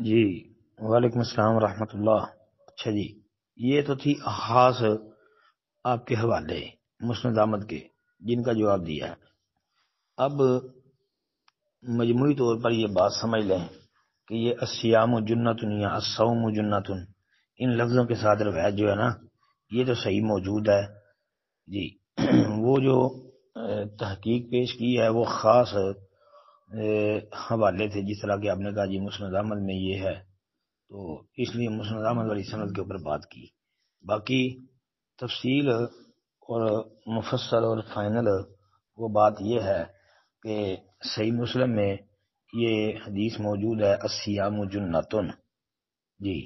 جی وعلیکم السلام ورحمۃ اللہ۔ اچھا جی، یہ تو تھی خاص آپ کے حوالے مسند احمد کے جن کا جواب دیا ہے۔ اب مجموعی طور پر یہ بات سمجھ لیں کہ یہ الصیام جنتن یا الصوم جنتن، ان لفظوں کے ساتھ روایت جو ہے نا یہ تو صحیح موجود ہے جی۔ وہ جو تحقیق پیش کی ہے وہ خاص حوالے تھے، جس طرح کہ آپ نے کہا جی مسند احمد میں یہ ہے، تو اس لیے مسند احمد والی سند کے اوپر بات کی۔ باقی تفصیل اور مفصل اور فائنل وہ بات یہ ہے کہ صحیح مسلم میں یہ حدیث موجود ہے الصیام جنتن جی،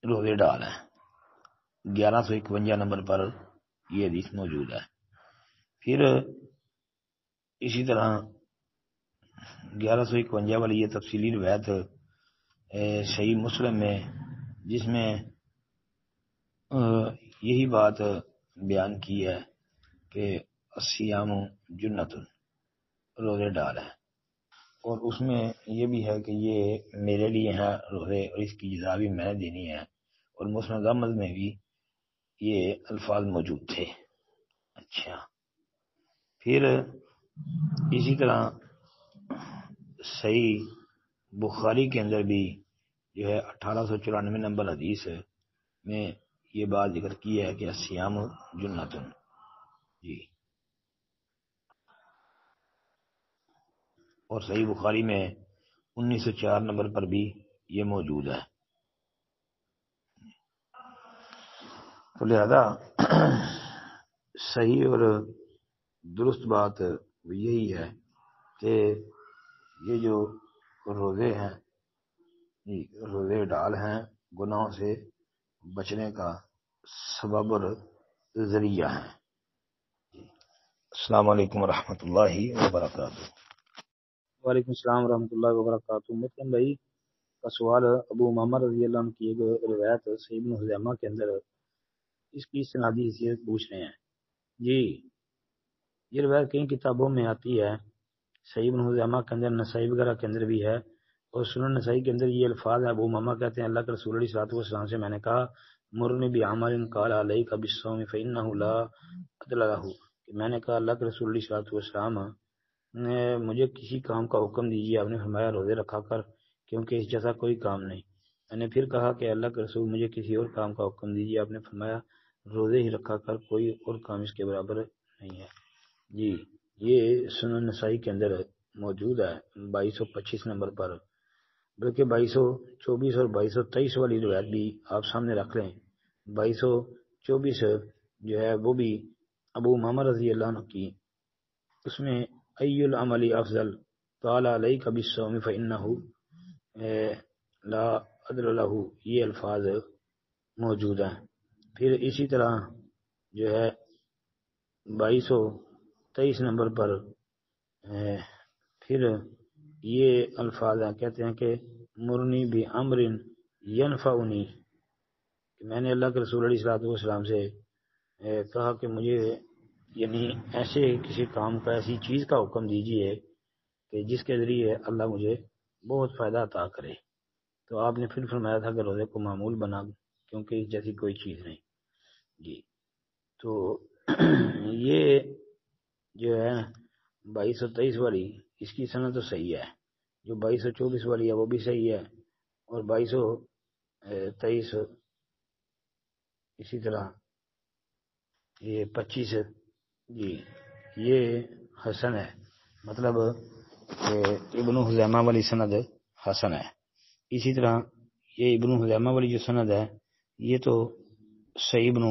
روزے ڈال ہے 1151 نمبر پر یہ حدیث موجود ہے۔ پھر اسی طرح 1151 والی یہ تفصیلی روایت صحیح مسلم میں، جس میں یہی بات بیان کی ہے کہ الصیام جنتن، روزے ڈال ہے، اور اس میں یہ بھی ہے کہ یہ میرے لیے ہے روزے اور اس کی جزا بھی میں نے دینی ہے، اور مسند احمد میں بھی یہ الفاظ موجود تھے۔ اچھا، پھر اسی طرح صحیح بخاری کے اندر بھی جو ہے 1894 نمبر حدیث میں یہ بات ذکر کی ہے کہ الصیام جنتن جی، اور صحیح بخاری میں 1904 نمبر پر بھی یہ موجود ہے۔ تو لہذا صحیح اور درست بات یہی ہے کہ یہ جو روزے ہیں روزے ڈال ہیں، گناہوں سے بچنے کا سبب اور ذریعہ ہیں۔ السلام علیکم ورحمۃ اللہ وبرکاتہ۔ وعلیکم السلام ورحمۃ اللہ وبرکاتہ۔ مسلم بھائی کا سوال ابو امامہ رضی اللہ عنہ کی ایک روایت صحیح ابن خزیمہ کے اندر اس کی سنادی حیثیت پوچھ رہے ہیں جی۔ یہ روایت کئی کتابوں میں آتی ہے، صحیح ابن خزیمہ کے اندر، نسائی وغیرہ کے اندر بھی ہے، اور سنن نسائی کے اندر یہ الفاظ ہیں۔ ابو امامہ کہتے ہیں اللہ کے رسول علیہ الصلوۃ والسلام سے میں نے کہا مرنی بعمل قال علیک بالصوم فانہ لا عدل له، کہ میں نے کہا اللہ کے رسول علیہ الصلوۃ والسلام مجھے کسی کام کا حکم دیجیے، آپ نے فرمایا روزے رکھا کر کیونکہ اس جیسا کوئی کام نہیں۔ میں نے پھر کہا کہ اللہ کے رسول مجھے کسی اور کام کا حکم دیجیے، آپ نے فرمایا روزے ہی رکھا کر، کوئی اور کام اس کے برابر نہیں ہے جی۔ یہ سنن نسائی کے اندر موجود ہے 2225 نمبر پر، بلکہ 2224 اور 2223 والی روایت بھی آپ سامنے رکھ لیں۔ 2224 جو ہے وہ بھی ابو امامہ رضی اللہ عنہ کی، اس میں ای العمل افضل قال علیک بالصوم فانہ لا عدل له، یہ الفاظ موجود ہیں۔ پھر اسی طرح جو ہے 2223 نمبر پر پھر یہ الفاظ ہیں، کہتے ہیں کہ مرنی بامر ینفعنی، کہ میں نے اللہ کے رسول علیہ الصلوۃ والسلام سے کہا کہ مجھے یعنی ایسے کسی کام کا، ایسی چیز کا حکم دیجیے کہ جس کے ذریعے اللہ مجھے بہت فائدہ عطا کرے، تو آپ نے پھر فرمایا تھا کہ روزے کو معمول بنا کیونکہ اس جیسی کوئی چیز نہیں جی۔ تو یہ جو ہے 2223 والی اس کی سند تو صحیح ہے، جو 2224 والی ہے وہ بھی صحیح ہے، اور 2223 اسی طرح یہ 25 جی یہ حسن ہے، مطلب ابن خزیمہ والی سند حسن ہے۔ اسی طرح یہ ابن خزیمہ والی جو سند ہے یہ تو صحیح ابن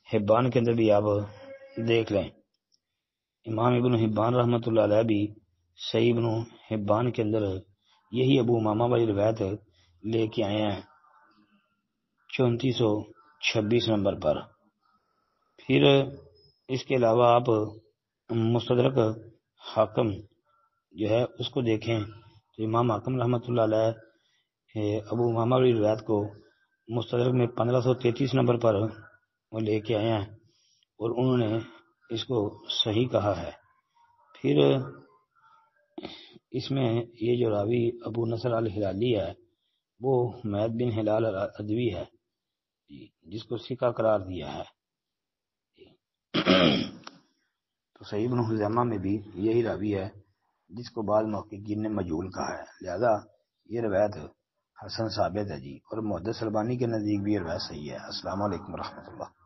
حبان کے اندر بھی آپ دیکھ لیں، امام ابن حبان رحمۃ اللہ علیہ بھی صحیح ابن حبان کے اندر یہی ابو امامہ والی روایت لے کے آئے ہیں 3426 نمبر پر۔ پھر اس کے علاوہ آپ مستدرک حاکم جو ہے اس کو دیکھیں تو امام حاکم رحمۃ اللہ علیہ ابو امامہ والی روایت کو مستدرک میں 1533 نمبر پر وہ لے کے آئے ہیں، اور انہوں نے اس کو صحیح کہا ہے۔ پھر اس میں یہ جو راوی ابو نصر الہلالی ہے وہ حمید بن ہلال ادوی ہے جس کو ثقہ قرار دیا ہے. تو صحیح ابن خزیمہ میں بھی یہی راوی ہے جس کو بعض محققین نے مجہول کہا ہے، لہذا یہ روایت حسن ثابت ہے جی، اور محدث البانی کے نزدیک بھی یہ روایت صحیح ہے. السلام علیکم ورحمۃ اللہ.